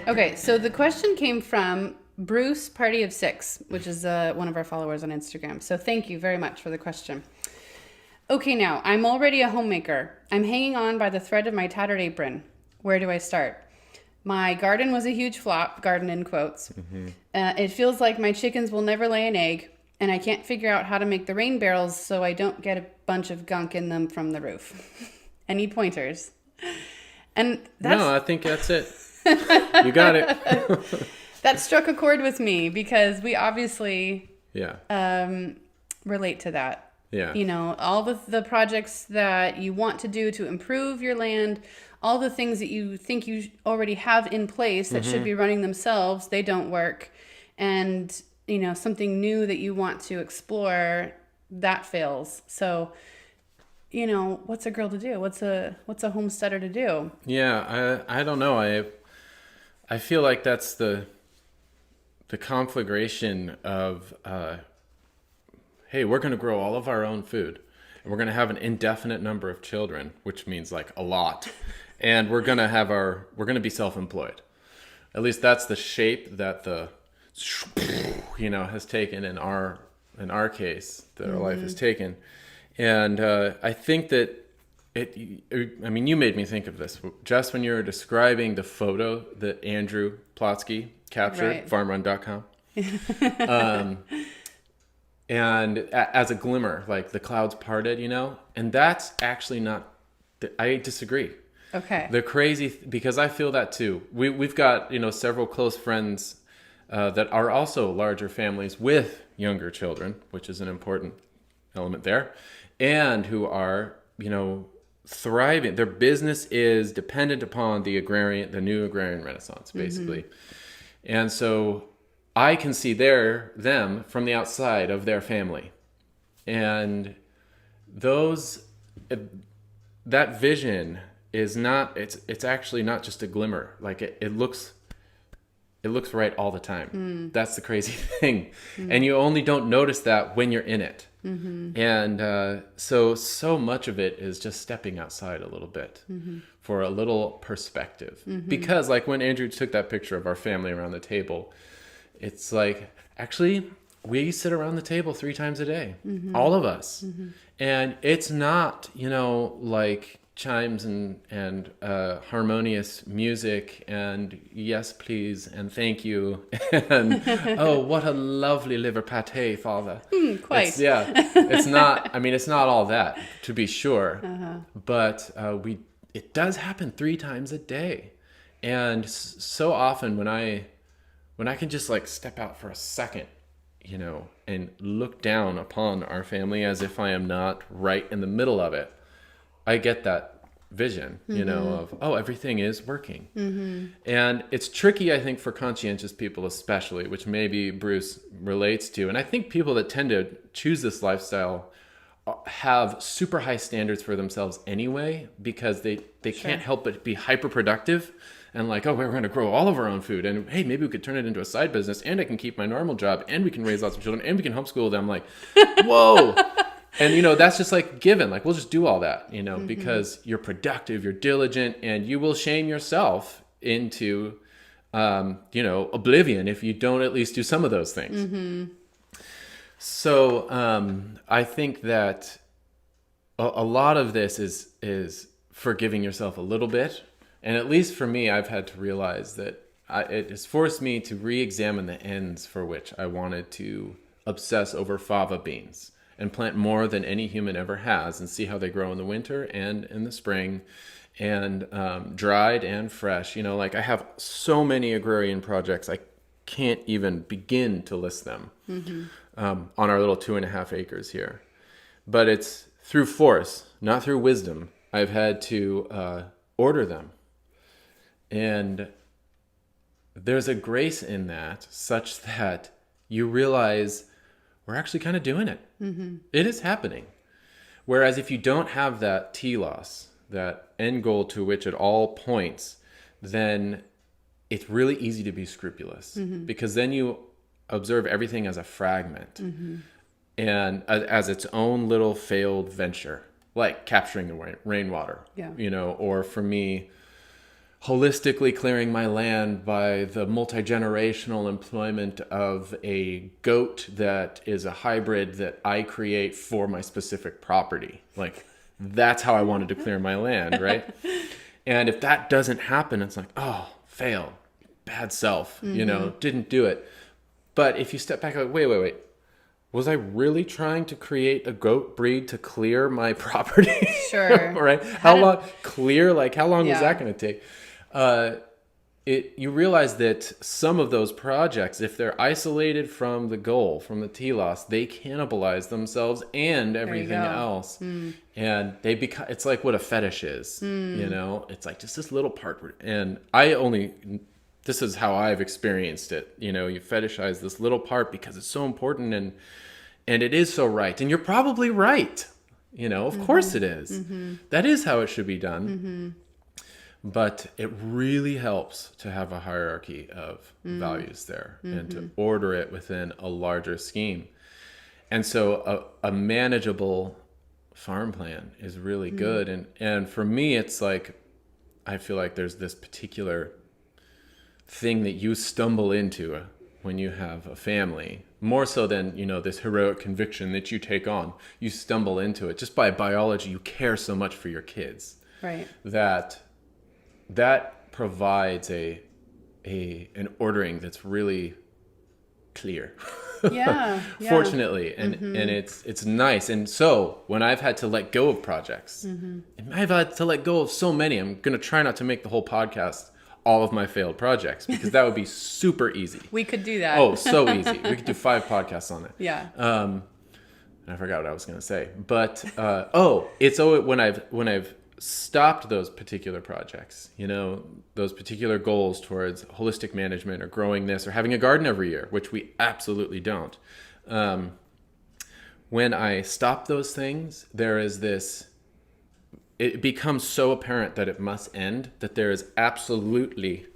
Okay, so the question came from Bruce Party of Six, which is one of our followers on Instagram. So thank you very much for the question. Okay, now I'm already a homemaker. I'm hanging on by the thread of my tattered apron. Where do I start? My garden was a huge flop, garden in quotes. It feels like my chickens will never lay an egg, and I can't figure out how to make the rain barrels so I don't get a bunch of gunk in them from the roof. Any pointers? And No, I think that's it. You got it. that struck a chord with me because we obviously Yeah. relate to that. Yeah. You know, all the projects that you want to do to improve your land, all the things that you think you already have in place that should be running themselves, they don't work. And, you know, something new that you want to explore, that fails. So, you know, what's a girl to do? What's a homesteader to do? Yeah, I don't know. I feel like that's the conflagration of hey, we're going to grow all of our own food, and we're going to have an indefinite number of children, which means like a lot, and we're going to be self-employed. At least that's the shape that the has taken in our case, that our life has taken. And I think that you made me think of this just when you were describing the photo that Andrew Plotsky captured, Right. farmrun.com. And as a glimmer, like the clouds parted, and that's actually not, I disagree. Okay. The crazy, because I feel that too. We've got, several close friends that are also larger families with younger children, which is an important element there, and who are, thriving. Their business is dependent upon the new agrarian renaissance, basically. And so I can see them from the outside of their family. And that vision is not, it's actually not just a glimmer. Like it looks right all the time. That's the crazy thing. And you only don't notice that when you're in it. And so much of it is just stepping outside a little bit for a little perspective. Because like when Andrew took that picture of our family around the table, it's like, actually, we sit around the table 3 times a day, all of us. And it's not, like chimes and harmonious music and yes please and thank you and oh what a lovely liver pate, father. Quite. It's not, it's not all that, to be sure. But it does happen 3 times a day. And so often when I can just like step out for a second, and look down upon our family as if I am not right in the middle of it, I get that vision, of, oh, everything is working. And it's tricky, I think, for conscientious people especially, which maybe Bruce relates to. And I think people that tend to choose this lifestyle have super high standards for themselves anyway, because they can't help but be hyper productive and like, oh, we're going to grow all of our own food, and hey, maybe we could turn it into a side business, and I can keep my normal job, and we can raise lots of children, and we can homeschool them. Like, whoa. And, that's just like given, like, we'll just do all that, because you're productive, you're diligent, and you will shame yourself into, oblivion if you don't at least do some of those things. So I think that a lot of this is forgiving yourself a little bit. And at least for me, I've had to realize that it has forced me to re-examine the ends for which I wanted to obsess over fava beans and plant more than any human ever has, and see how they grow in the winter and in the spring, and dried and fresh. Like I have so many agrarian projects, I can't even begin to list them on our little 2.5 acres here. But it's through force, not through wisdom. I've had to order them. And there's a grace in that such that you realize we're actually kind of doing it. It is happening. Whereas if you don't have that telos, that end goal to which it all points, then it's really easy to be scrupulous, because then you observe everything as a fragment and as its own little failed venture, like capturing the rainwater, or for me, holistically clearing my land by the multi-generational employment of a goat that is a hybrid that I create for my specific property. Like, that's how I wanted to clear my land, right? And if that doesn't happen, it's like, oh, fail, bad self, didn't do it. But if you step back, like, wait, was I really trying to create a goat breed to clear my property? Sure. Right? How long was that going to take? You realize that some of those projects, if they're isolated from the goal, from the telos, they cannibalize themselves and everything else. And they become, it's like what a fetish is, it's like just this little part. And this is how I've experienced it. You fetishize this little part because it's so important and it is so right. And you're probably right. Of course it is. That is how it should be done. But it really helps to have a hierarchy of values there and to order it within a larger scheme. And so a manageable farm plan is really good. And for me, it's like, I feel like there's this particular thing that you stumble into when you have a family, more so than, this heroic conviction that you take on. You stumble into it just by biology. You care so much for your kids, right? That provides an ordering that's really clear. Yeah. Fortunately, and it's nice. And so when I've had to let go of projects, and I've had to let go of so many, I'm going to try not to make the whole podcast all of my failed projects, because that would be super easy. We could do that. Oh, so easy. We could do 5 podcasts on it. Yeah. And I forgot what I was going to say, but it's when I've stopped those particular projects, those particular goals towards holistic management or growing this or having a garden every year, which we absolutely don't. When I stop those things, there is this, it becomes so apparent that it must end, that there is absolutely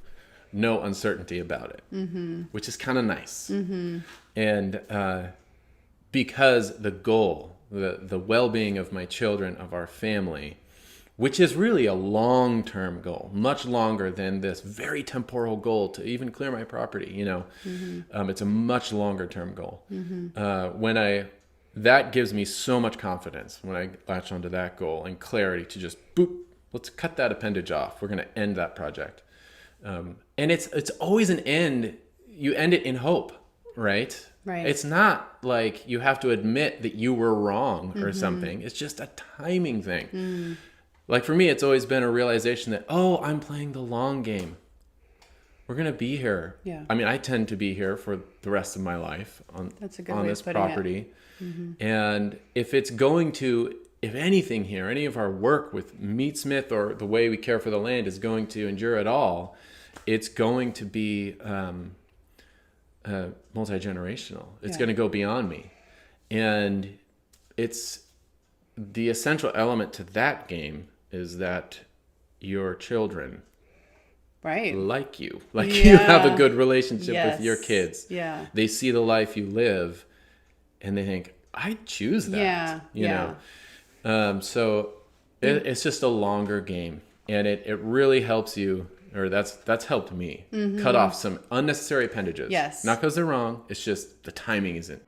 no uncertainty about it, which is kind of nice. And because the goal, the well-being of my children, of our family, which is really a long-term goal, much longer than this very temporal goal to even clear my property, it's a much longer-term goal. That gives me so much confidence when I latch onto that goal and clarity to just, boop, let's cut that appendage off. We're going to end that project. And it's always an end. You end it in hope, right? Right. It's not like you have to admit that you were wrong or something. It's just a timing thing. Like for me, it's always been a realization that, I'm playing the long game. We're going to be here. Yeah. I mean, I tend to be here for the rest of my life on this property. And if anything here, any of our work with Meatsmith or the way we care for the land is going to endure at all, it's going to be multi-generational. It's going to go beyond me. And it's the essential element to that game is that your children like you. You have a good relationship with your kids. Yeah. They see the life you live and they think, I'd choose that. So it's just a longer game, and it really helps you, or that's helped me cut off some unnecessary appendages. Yes. Not because they're wrong. It's just the timing isn't.